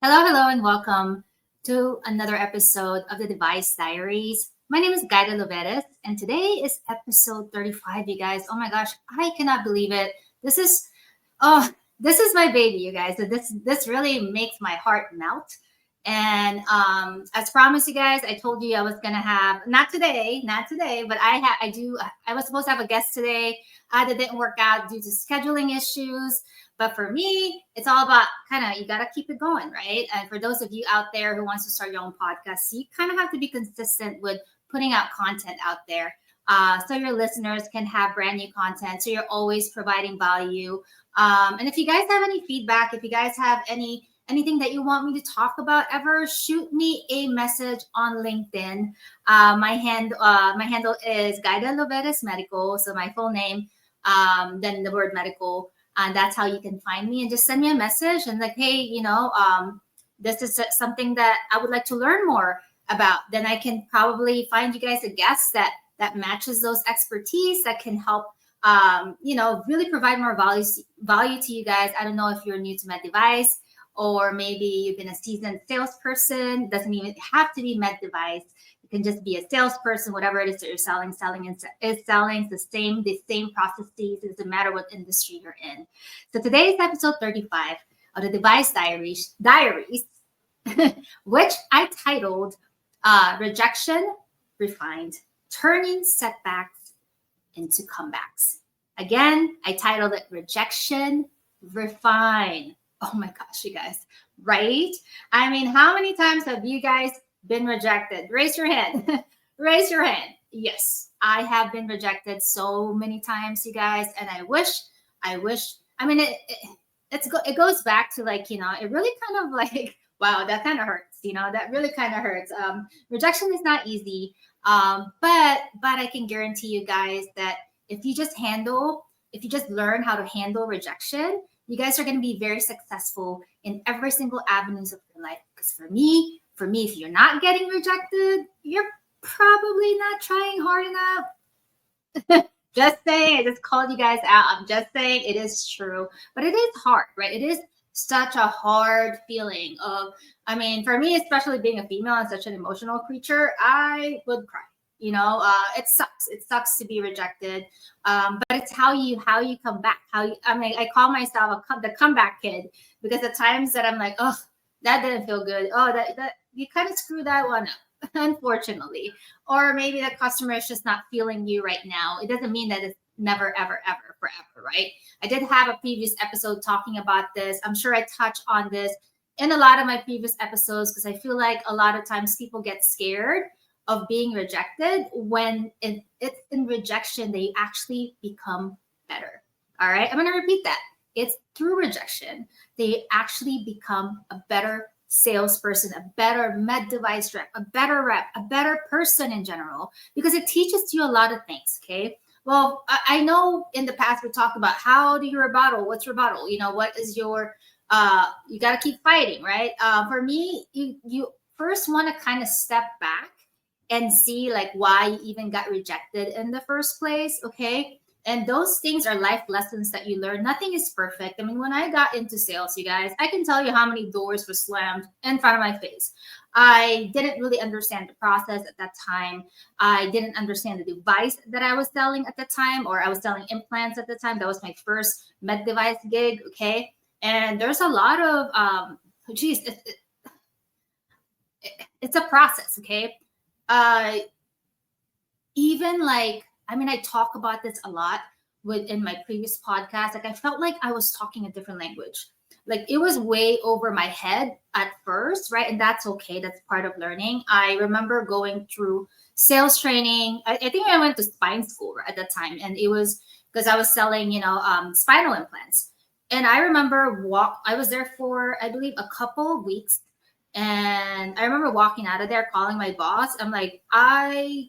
Hello, and welcome to another episode of the Diaries. My name is Gaida Loveres, and today is episode 35, you guys. Oh my gosh, I cannot believe it. This is, oh, this is my baby, you guys. So this really makes my heart melt. And as promised, you guys, I told you I was gonna have not today, but I was supposed to have a guest today. That didn't work out due to scheduling issues. But for me, it's all about kind of you got to keep it going, right? And for those of you out there who wants to start your own podcast, you kind of have to be consistent with putting out content out there, so your listeners can have brand new content. So you're always providing value. And if you guys have any feedback, if you guys have anything that you want me to talk about ever, shoot me a message on LinkedIn. My handle is Gaida Loveres Medical, so my full name, then the word medical. And that's how you can find me, and just send me a message and like, hey, this is something that I would like to learn more about. Then I can probably find you guys a guest that matches those expertise that can help, really provide more value to you guys. I don't know if you're new to med device, or maybe you've been a seasoned salesperson. Doesn't even have to be med device. It can just be a salesperson, whatever it is that you're selling. Selling the same processes. It doesn't matter what industry you're in. So today's episode 35 of the Diaries, which I titled Rejection Refined, Turning Setbacks into Comebacks. Again, I titled it Rejection Refined. Oh my gosh, you guys, right? I mean, how many times have you guys been rejected? Raise your hand. Raise your hand. Yes, I have been rejected so many times, you guys. And I wish, I mean, it goes back to like, it really kind of like, wow, that kind of hurts, that really kind of hurts. Rejection is not easy. But I can guarantee you guys that if you just learn how to handle rejection, you guys are going to be very successful in every single avenues of your life. Because for me, if you're not getting rejected, you're probably not trying hard enough. Just saying, I just called you guys out. I'm just saying it is true, but it is hard, right? It is such a hard feeling for me, especially being a female and such an emotional creature, I would cry. It sucks. It sucks to be rejected. But it's how you come back. I call myself the comeback kid, because at times that I'm like, oh, that didn't feel good. Oh, that you kind of screwed that one up, unfortunately. Or maybe the customer is just not feeling you right now. It doesn't mean that it's never, ever, ever, forever, right? I did have a previous episode talking about this. I'm sure I touch on this in a lot of my previous episodes, because I feel like a lot of times people get scared of being rejected when it's in rejection they actually become better. All right, I'm going to repeat that. It's through rejection they actually become a better salesperson, a better med device rep, a better person in general, because it teaches you a lot of things. Okay, well, I know in the past we talked about how do you rebuttal, what's rebuttal, what is your you got to keep fighting, right? For me, you first want to kind of step back and see like why you even got rejected in the first place. Okay, and those things are life lessons that you learn. Nothing is perfect. I mean, when I got into sales, you guys, I can tell you how many doors were slammed in front of my face. I didn't really understand the process at that time. I didn't understand the device that I was selling at the time, or I was selling implants at the time. That was my first med device gig. Okay, and there's a lot of it's a process. Okay, even like, I talk about this a lot in my previous podcast. Like, I felt like I was talking a different language. Like, it was way over my head at first, right? And that's okay. That's part of learning. I remember going through sales training. I think I went to spine school at that time, and it was because I was selling, spinal implants. And I remember I was there for, I believe, a couple of weeks. And I remember walking out of there, calling my boss. I'm like, I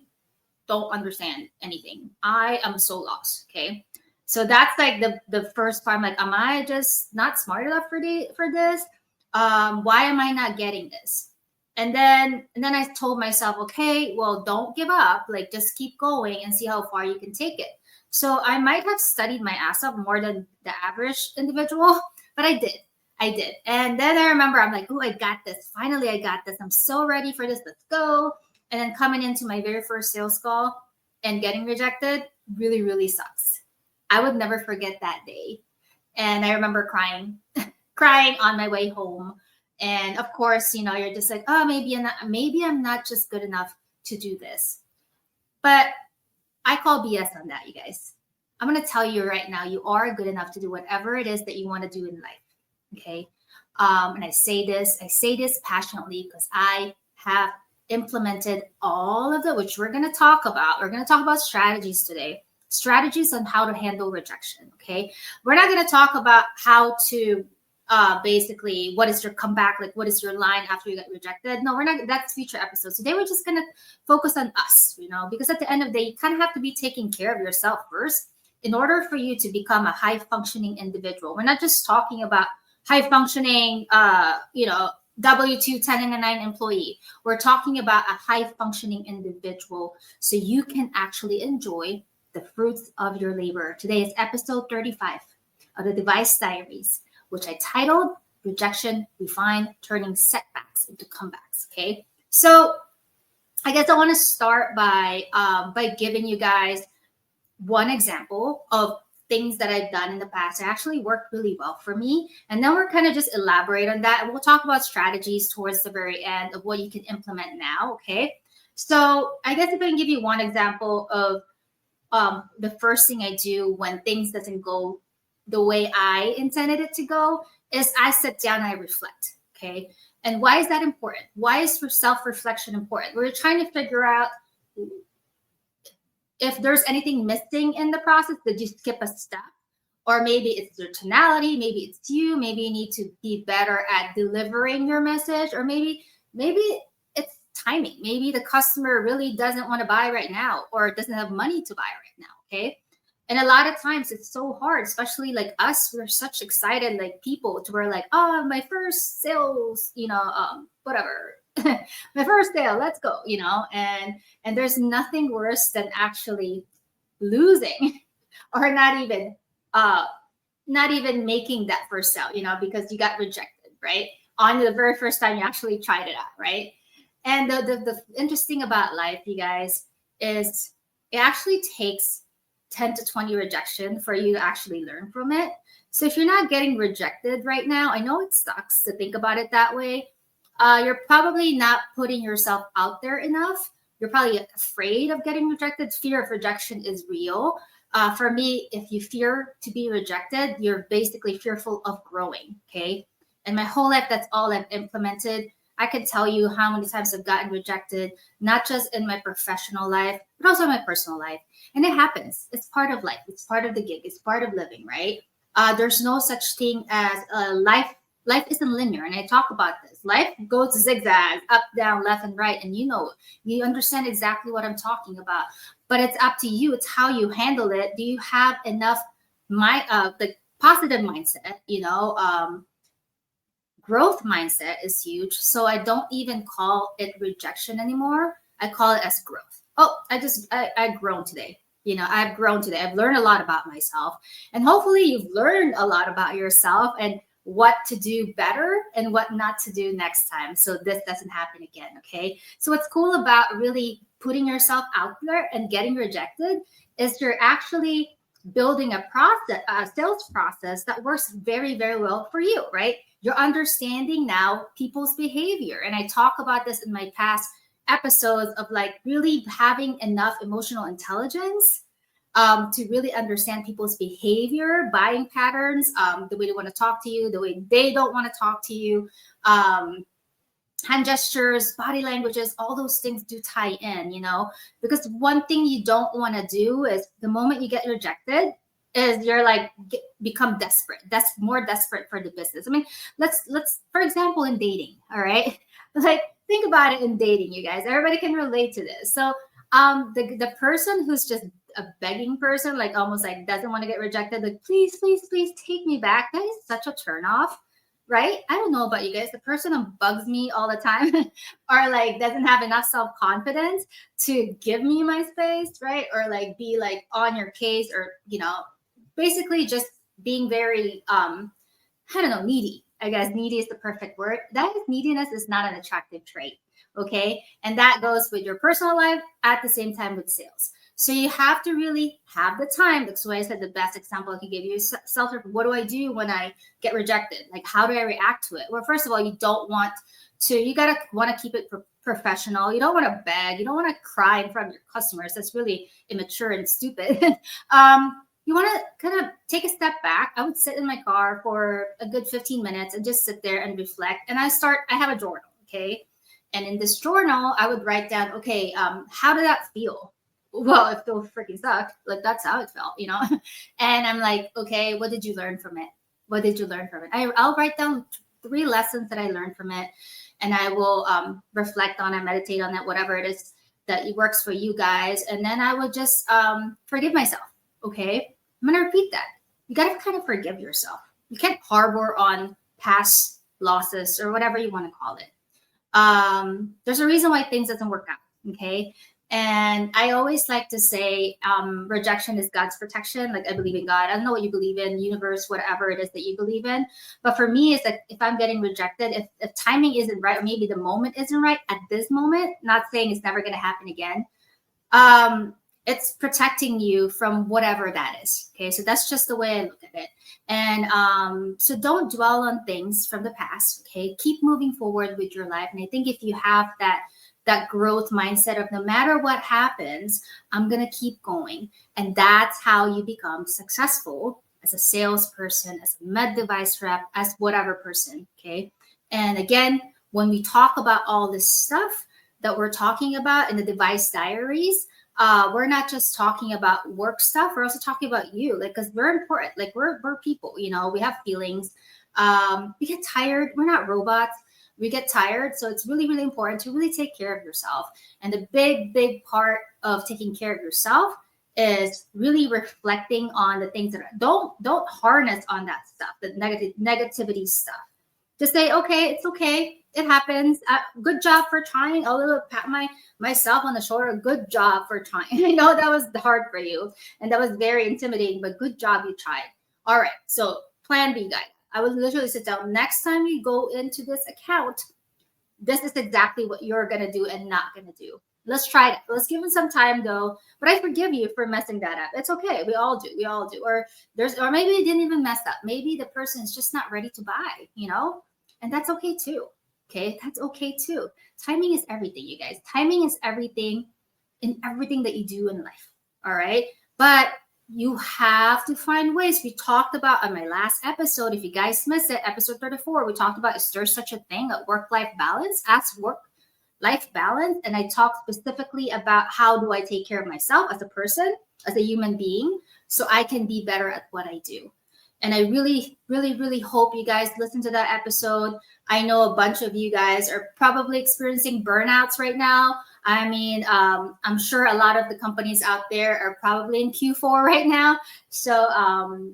don't understand anything. I am so lost. Okay. So that's like the first part. I'm like, am I just not smart enough for this? Why am I not getting this? And then I told myself, okay, well, don't give up. Like, just keep going and see how far you can take it. So I might have studied my ass off more than the average individual, but I did. I did. And then I remember I'm like, oh, I got this. Finally, I got this. I'm so ready for this. Let's go. And then coming into my very first sales call and getting rejected really, really sucks. I would never forget that day. And I remember crying, crying on my way home. And of course, you're just like, oh, maybe I'm not just good enough to do this. But I call BS on that, you guys. I'm going to tell you right now, you are good enough to do whatever it is that you want to do in life. Okay. And I say this passionately because I have implemented all of which we're going to talk about. We're going to talk about strategies today, strategies on how to handle rejection. Okay. We're not going to talk about how to basically what is your comeback, like what is your line after you get rejected. No, we're not. That's future episodes. Today we're just going to focus on us, because at the end of the day, you kind of have to be taking care of yourself first in order for you to become a high functioning individual. We're not just talking about high functioning, W-2 1099 employee. We're talking about a high functioning individual so you can actually enjoy the fruits of your labor. Today is episode 35 of the Diaries, which I titled Rejection, Refine, Turning Setbacks into Comebacks. Okay. So I guess I want to start by giving you guys one example of things that I've done in the past that actually worked really well for me. And then we're kind of just elaborate on that. And we'll talk about strategies towards the very end of what you can implement now. Okay. So I guess if I can give you one example of the first thing I do when things doesn't go the way I intended it to go is I sit down and I reflect. Okay. And why is that important? Why is self-reflection important? We're trying to figure out if there's anything missing in the process. Did you skip a step? Or maybe it's your tonality, maybe it's you, maybe you need to be better at delivering your message, or maybe it's timing. Maybe the customer really doesn't want to buy right now or doesn't have money to buy right now, okay? And a lot of times it's so hard, especially like us, we're such excited like people to where like, oh, my first sales, whatever. My first sale, let's go, and there's nothing worse than actually losing or not even making that first sale, because you got rejected, right? On the very first time you actually tried it out, right? And the interesting about life, you guys, is it actually takes 10 to 20 rejection for you to actually learn from it. So if you're not getting rejected right now, I know it sucks to think about it that way. You're probably not putting yourself out there enough. You're probably afraid of getting rejected. Fear of rejection is real. For me, if you fear to be rejected, you're basically fearful of growing, okay? And my whole life, that's all I've implemented. I can tell you how many times I've gotten rejected, not just in my professional life, but also in my personal life. And it happens. It's part of life. It's part of the gig. It's part of living, right? There's no such thing as life. Life isn't linear, and I talk about this. Life goes zigzag, up, down, left, and right, and you understand exactly what I'm talking about. But it's up to you. It's how you handle it. Do you have enough the positive mindset? Growth mindset is huge. So I don't even call it rejection anymore. I call it as growth. Oh, I've grown today. I've grown today. I've learned a lot about myself, and hopefully you've learned a lot about yourself and what to do better and what not to do next time, so this doesn't happen again. Okay. So what's cool about really putting yourself out there and getting rejected is you're actually building a sales process that works very, very well for you, right? You're understanding now people's behavior. And I talk about this in my past episodes of like really having enough emotional intelligence to really understand people's behavior, buying patterns, the way they want to talk to you, the way they don't want to talk to you, hand gestures, body languages, all those things do tie in, because one thing you don't want to do is the moment you get rejected is you're like become desperate. That's more desperate for the business. I mean, let's for example, in dating, all right? Like think about it in dating, you guys. Everybody can relate to this. So the person who's just a begging person, like almost like doesn't want to get rejected, like please, please, please take me back. That is such a turnoff, right? I don't know about you guys. The person who bugs me all the time or like doesn't have enough self-confidence to give me my space, right? Or like be like on your case, or basically just being very needy. I guess needy is the perfect word. That is, neediness is not an attractive trait. Okay. And that goes with your personal life at the same time with sales. So you have to really have the time. That's why I said the best example I can give you is self. What do I do when I get rejected? Like, how do I react to it? Well, first of all, you don't want to, you gotta want to keep it professional. You don't want to beg. You don't want to cry in front of your customers. That's really immature and stupid. You want to kind of take a step back. I would sit in my car for a good 15 minutes and just sit there and reflect. And I have a journal, okay? And in this journal, I would write down, okay, how did that feel? Well, it still freaking sucked. Like, that's how it felt, you know? And I'm like, okay, what did you learn from it? What did you learn from it? I'll write down 3 lessons that I learned from it. And I will reflect on it, meditate on it, whatever it is that works for you guys. And then I will just forgive myself. Okay, I'm going to repeat that. You got to kind of forgive yourself. You can't harbor on past losses or whatever you want to call it. There's a reason why things doesn't work out. Okay. And I always like to say rejection is God's protection. Like, I believe in God. I don't know what you believe in, universe, whatever it is that you believe in. But for me, it's like, if I'm getting rejected, if timing isn't right, or maybe the moment isn't right at this moment, not saying it's never going to happen again. It's protecting you from whatever that is. Okay. So that's just the way I look at it. And so don't dwell on things from the past. Okay. Keep moving forward with your life. And I think if you have that growth mindset of, no matter what happens, I'm going to keep going. And that's how you become successful as a salesperson, as a med device rep, as whatever person. Okay. And again, when we talk about all this stuff that we're talking about in the device diaries, we're not just talking about work stuff. We're also talking about you, like, because we're important. Like, we're people, you know, we have feelings. We get tired. We're not robots. We get tired. So it's really, really important to really take care of yourself. And the big part of taking care of yourself is really reflecting on the things that don't harness on that stuff, the negativity stuff. Just say, okay, it's okay. It happens. Good job for trying. A little pat myself on the shoulder. Good job for trying. I know that was hard for you, and that was very intimidating, but good job, you tried. All right. So plan B, guys. I would literally sit down. Next time you go into this account, this is exactly what you're going to do and not going to do. Let's try it. Let's give it some time, though. But I forgive you for messing that up. It's okay. We all do. Or maybe you didn't even mess up. Maybe the person is just not ready to buy, you know? And that's okay too. Okay. That's okay too. Timing is everything, you guys. Timing is everything in everything that you do in life. All right. But you have to find ways. We talked about on my last episode, if you guys missed it, episode 34, we talked about, is there such a thing, a work-life balance? Ask work-life balance. And I talked specifically about how do I take care of myself as a person, as a human being, so I can be better at what I do. And I really, really, really hope you guys listen to that episode. I know a bunch of you guys are probably experiencing burnouts right now. I mean, I'm sure a lot of the companies out there are probably in Q4 right now. So,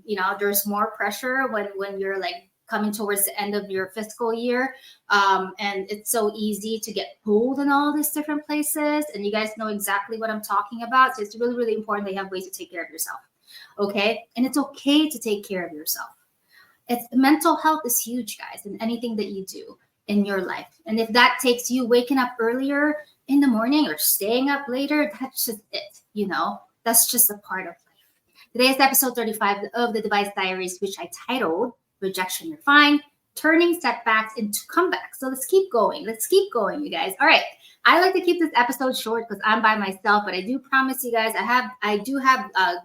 you know, there's more pressure when you're like coming towards the end of your fiscal year. And it's so easy to get pulled in all these different places. And you guys know exactly what I'm talking about. So it's really, really important that you have ways to take care of yourself. Okay. And it's okay to take care of yourself. Mental health is huge, guys, in anything that you do in your life. And if that takes you waking up earlier in the morning or staying up later, that's just it. You know, that's just a part of life. Today's episode 35 of the Device Diaries, which I titled Rejection Refined, Turning Setbacks into Comebacks. So let's keep going. Let's keep going, you guys. All right. I like to keep this episode short because I'm by myself, but I do promise you guys, I do have a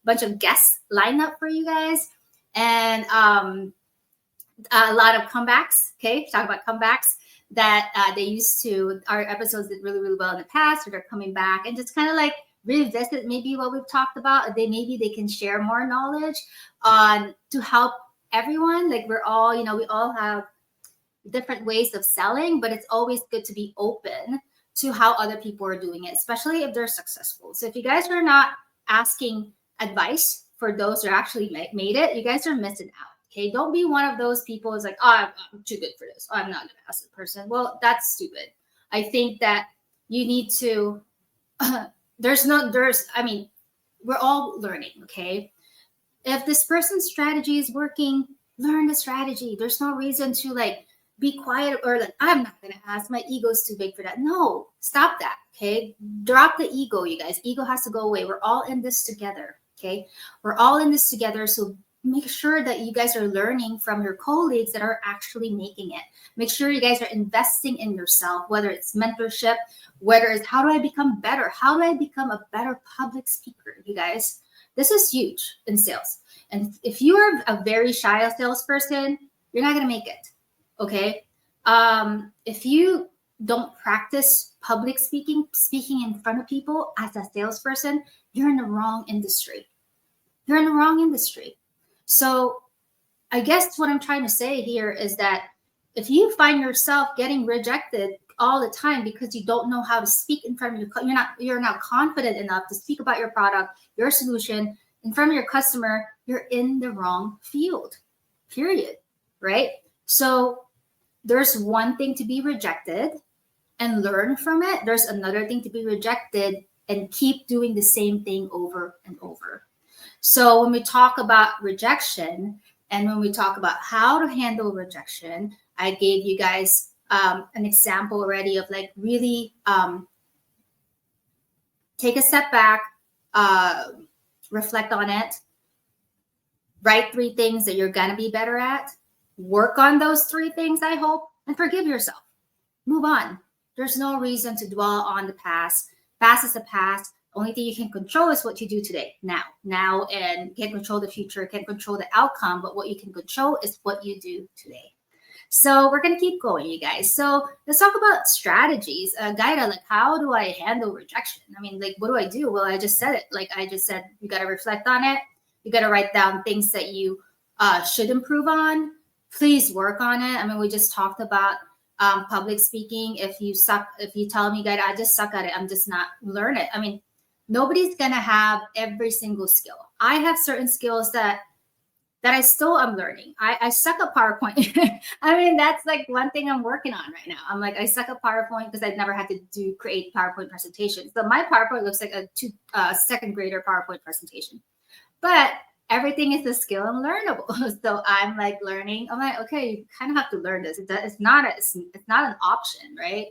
bunch of guests lined up for you guys. And a lot of comebacks. Okay, talk about comebacks that they used to, our episodes did really, really well in the past, or they're coming back and just kind of like revisit maybe what we've talked about. Maybe they can share more knowledge on to help everyone. Like, we're all, you know, we all have different ways of selling, but it's always good to be open to how other people are doing it, especially if they're successful. So if you guys are not asking advice for those who actually made it, you guys are missing out. Okay, don't be one of those people who's like, oh, I'm too good for this. Oh, I'm not going to ask the person. Well, that's stupid. I think that you need to, I mean, we're all learning, okay? If this person's strategy is working, Learn the strategy. There's no reason to like be quiet or like, I'm not going to ask. My ego's too big for that. No, stop that. Okay. Drop the ego, you guys. Ego has to go away. We're all in this together. Okay. We're all in this together. So make sure that you guys are learning from your colleagues that are actually making it. Make sure you guys are investing in yourself, whether it's mentorship, whether it's how do I become better? How do I become a better public speaker? You guys, this is huge in sales. And if you are a very shy salesperson, you're not going to make it. Okay. If you don't practice public speaking in front of people as a salesperson, you're in the wrong industry. You're in the wrong industry. So I guess what I'm trying to say here is that if you find yourself getting rejected all the time because you don't know how to speak in front of you're not confident enough to speak about your product, your solution in front of your customer, you're in the wrong field, period. Right? So there's one thing to be rejected and learn from it. There's another thing to be rejected and keep doing the same thing over and over. So when we talk about rejection and when we talk about how to handle rejection, I gave you guys an example already of like really take a step back, reflect on it, write 3 things that you're going to be better at, work on those 3 things, I hope, and forgive yourself. Move on. There's no reason to dwell on the past. Past is the past. Only thing you can control is what you do today, now, and can't control the future, can't control the outcome, but what you can control is what you do today. So we're going to keep going, you guys. So let's talk about strategies. Gaida, like, how do I handle rejection? I mean, like, what do I do? Well, I just said it. Like I just said, you got to reflect on it. You got to write down things that you should improve on. Please work on it. I mean, we just talked about public speaking. If you tell me, Gaida, I just suck at it, I'm just not learn it. I mean, nobody's going to have every single skill. I have certain skills that I still am learning. I suck at PowerPoint. I mean, that's like one thing I'm working on right now. I'm like, I suck at PowerPoint because I've never had to create PowerPoint presentations. So my PowerPoint looks like a second grader PowerPoint presentation. But everything is a skill and learnable. So I'm like learning. I'm like, okay, you kind of have to learn this. It's not an option, right?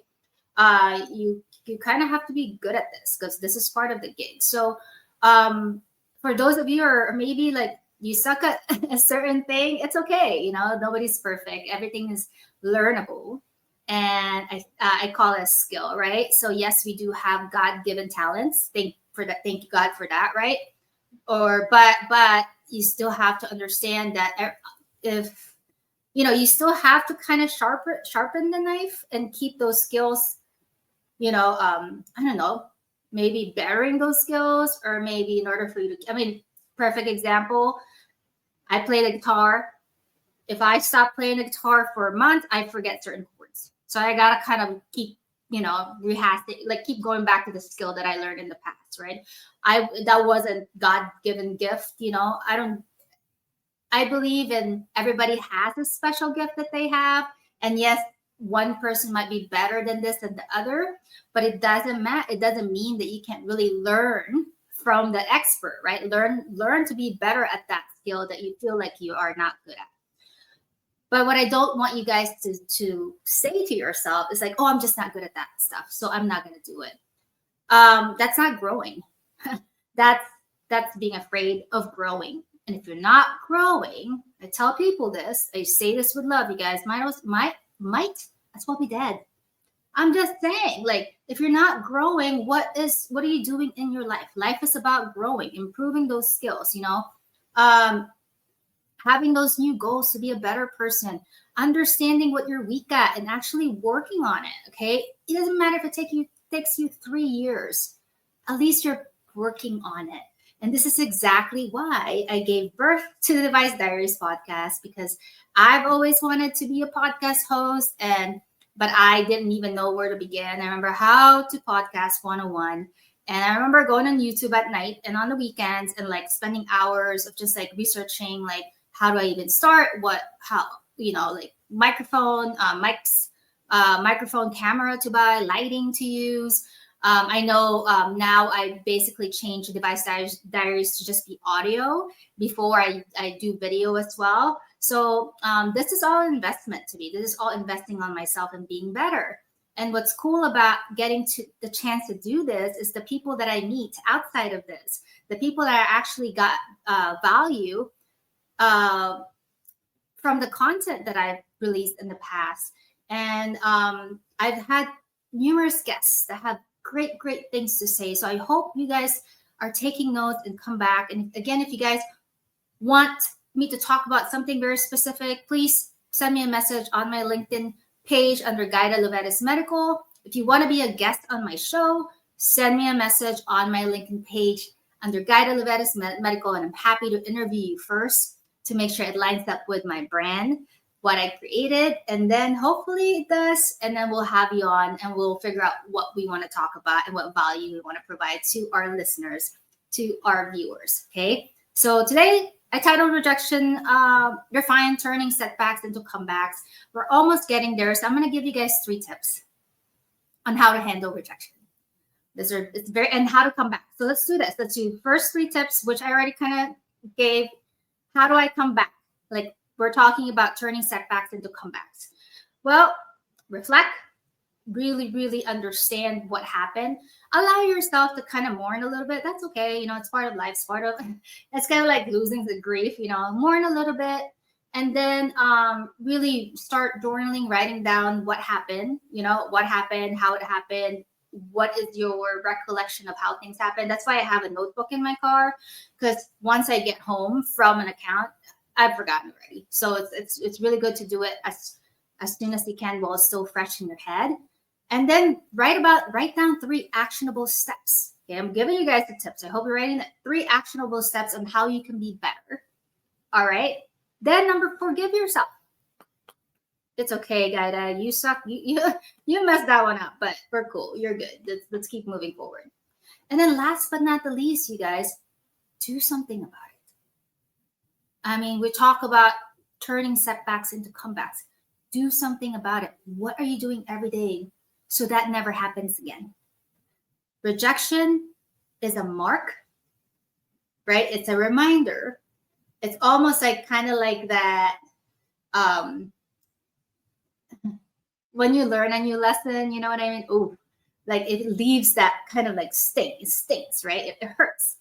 You kind of have to be good at this because this is part of the gig. So for those of you who are maybe like you suck at a certain thing, it's okay. You know, nobody's perfect. Everything is learnable. And I call it a skill, right? So yes, we do have God-given talents. Thank you, God, for that, right? But you still have to understand that if you still have to kind of sharpen the knife and keep those skills, I don't know, maybe bettering those skills, or maybe in order for you to, I mean, perfect example, I play the guitar. If I stop playing the guitar for a month, I forget certain chords. So I got to kind of keep, rehashing, like keep going back to the skill that I learned in the past, right? That wasn't God-given gift, I believe in everybody has a special gift that they have. And yes, one person might be better than this than the other, but it doesn't matter. It doesn't mean that you can't really learn from the expert, right? Learn to be better at that skill that you feel like you are not good at. But what I don't want you guys to say to yourself is like, oh, I'm just not good at that stuff, so I'm not going to do it. That's not growing. That's being afraid of growing. And if you're not growing, I tell people this, I say this with love, you guys, might as well be dead. I'm just saying, like, if you're not growing, what are you doing in your life? Life is about growing, improving those skills, having those new goals to be a better person, understanding what you're weak at and actually working on it. Okay. It doesn't matter if it takes you 3 years, at least you're working on it. And this is exactly why I gave birth to the Diaries podcast, because I've always wanted to be a podcast host, but I didn't even know where to begin. I remember how to podcast 101. And I remember going on YouTube at night and on the weekends and like spending hours of just like researching, like, how do I even start? Like microphone, microphone camera to buy, lighting to use, I know now I basically changed Device Diaries to just be audio before I do video as well. So this is all investment to me. This is all investing on myself and being better. And what's cool about getting to the chance to do this is the people that I meet outside of this, the people that I actually got value from the content that I've released in the past. And I've had numerous guests that have great things to say. So I hope you guys are taking notes and come back. And again, if you guys want me to talk about something very specific, please send me a message on my LinkedIn page under Guida Lovetis Medical. If you want to be a guest on my show, send me a message on my LinkedIn page under Guida Lovetis Medical, and I'm happy to interview you first to make sure it lines up with my brand, what I created, and then hopefully it does, and then we'll have you on and we'll figure out what we want to talk about and what value we want to provide to our listeners, to our viewers, okay? So today, I titled Rejection, Refine, Turning Setbacks into Comebacks. We're almost getting there, so I'm going to give you guys 3 tips on how to handle rejection. And how to come back. So let's do this. Let's do first 3 tips, which I already kind of gave. How do I come back? Like we're talking about turning setbacks into comebacks. Well, reflect, really understand what happened. Allow yourself to kind of mourn a little bit. That's okay. It's part of life. It's kind of like losing the grief, mourn a little bit. And then really start journaling, writing down what happened, what happened, how it happened, what is your recollection of how things happen. That's why I have a notebook in my car, because once I get home from an account, I've forgotten already. So it's really good to do it as soon as you can while it's still fresh in your head. And then write down 3 actionable steps. Okay, I'm giving you guys the tips. I hope you're writing 3 actionable steps on how you can be better. All right. Then number 4, give yourself. It's okay, Guida. You suck. You messed that one up, but we're cool. You're good. Let's keep moving forward. And then last but not the least, you guys, do something about it. I mean, we talk about turning setbacks into comebacks. Do something about it. What are you doing every day so that never happens again? Rejection is a mark, right? It's a reminder. It's almost like kind of like that. When you learn a new lesson, you know what I mean? Oh, like it leaves that kind of like sting. It stings, right? It hurts.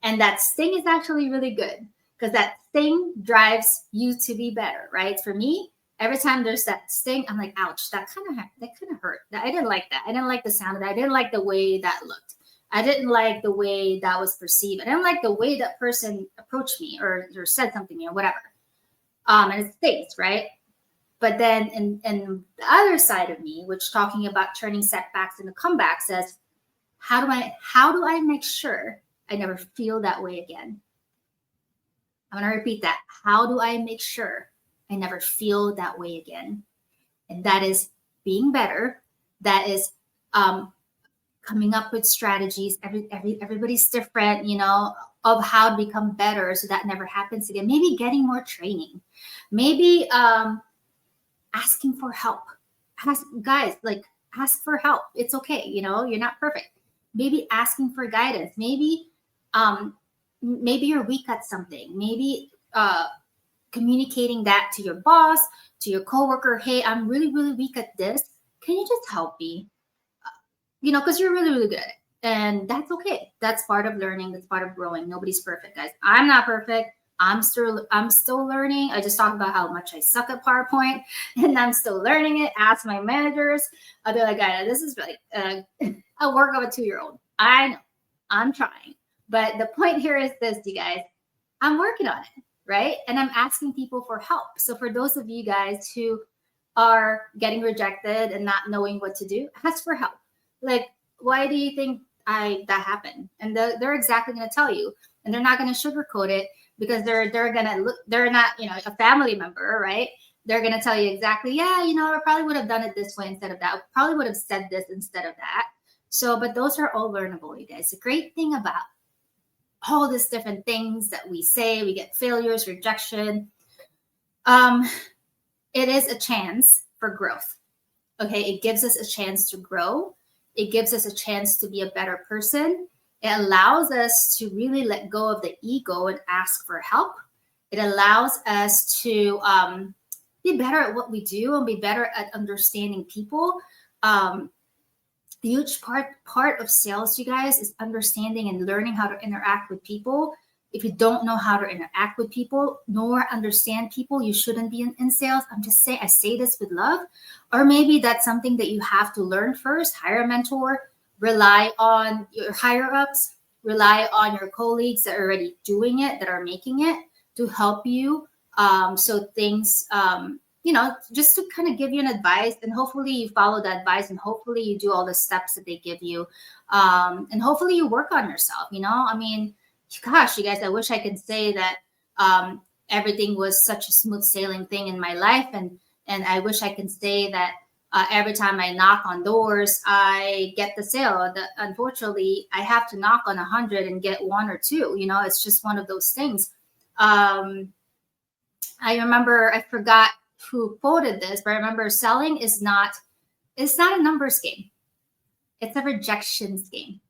And that sting is actually really good because that sting drives you to be better, right? For me, every time there's that sting, I'm like, ouch, that kind of hurt. I didn't like that. I didn't like the sound of that. I didn't like the way that looked. I didn't like the way that was perceived. I didn't like the way that person approached me or said something to me or whatever. And it stings, right? But then in the other side of me, which talking about turning setbacks into comebacks, says, how do I make sure I never feel that way again? I'm going to repeat that. How do I make sure I never feel that way again? And that is being better. That is coming up with strategies. Everybody's different, of how to become better so that never happens again. Maybe getting more training. Maybe asking for help. Ask for help. It's okay. You're not perfect. Maybe asking for guidance. Maybe you're weak at something. Maybe communicating that to your boss, to your coworker. Hey, I'm really weak at this. Can you just help me? Because you're really good at it. And that's okay. That's part of learning. That's part of growing. Nobody's perfect, guys. I'm not perfect. I'm still learning. I just talked about how much I suck at PowerPoint, and I'm still learning it. Ask my managers. They're like, this is like a work of a 2-year-old. I know. I'm trying. But the point here is this, you guys. I'm working on it, right? And I'm asking people for help. So for those of you guys who are getting rejected and not knowing what to do, ask for help. Like, why do you think that happened? And they're exactly going to tell you. And they're not going to sugarcoat it. Because they're not, a family member, right? They're going to tell you exactly, I probably would have done it this way instead of that. I probably would have said this instead of that. So, but those are all learnable, you guys. The great thing about all these different things that we say, we get failures, rejection. It is a chance for growth. Okay. It gives us a chance to grow. It gives us a chance to be a better person. It allows us to really let go of the ego and ask for help. It allows us to be better at what we do and be better at understanding people. The huge part of sales, you guys, is understanding and learning how to interact with people. If you don't know how to interact with people nor understand people, you shouldn't be in sales. I say this with love. Or maybe that's something that you have to learn first. Hire a mentor, rely on your higher ups, rely on your colleagues that are already doing it, that are making it to help you. So things, just to kind of give you an advice, and hopefully you follow that advice, and hopefully you do all the steps that they give you. And hopefully you work on yourself, I mean, gosh, you guys, I wish I could say that everything was such a smooth sailing thing in my life. And I wish I could say that every time I knock on doors, I get the sale. Unfortunately, I have to knock on 100 and get 1 or 2. It's just one of those things. I remember, I forgot who quoted this, but I remember selling it's not a numbers game. It's a rejections game.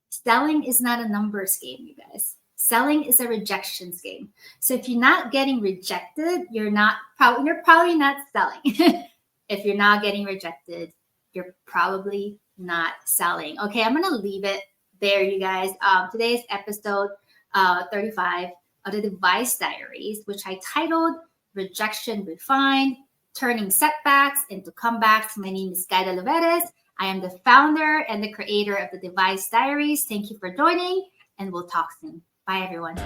Selling is not a numbers game, you guys. Selling is a rejections game. So if you're not getting rejected, you're probably not selling. If you're not getting rejected, you're probably not selling. Okay, I'm gonna leave it there, you guys. Today's episode 35 of the Device Diaries, which I titled Rejection Refined, Turning Setbacks into Comebacks. My name is Gaida Loveres. I am the founder and the creator of the Device Diaries. Thank you for joining, and we'll talk soon. Bye, everyone.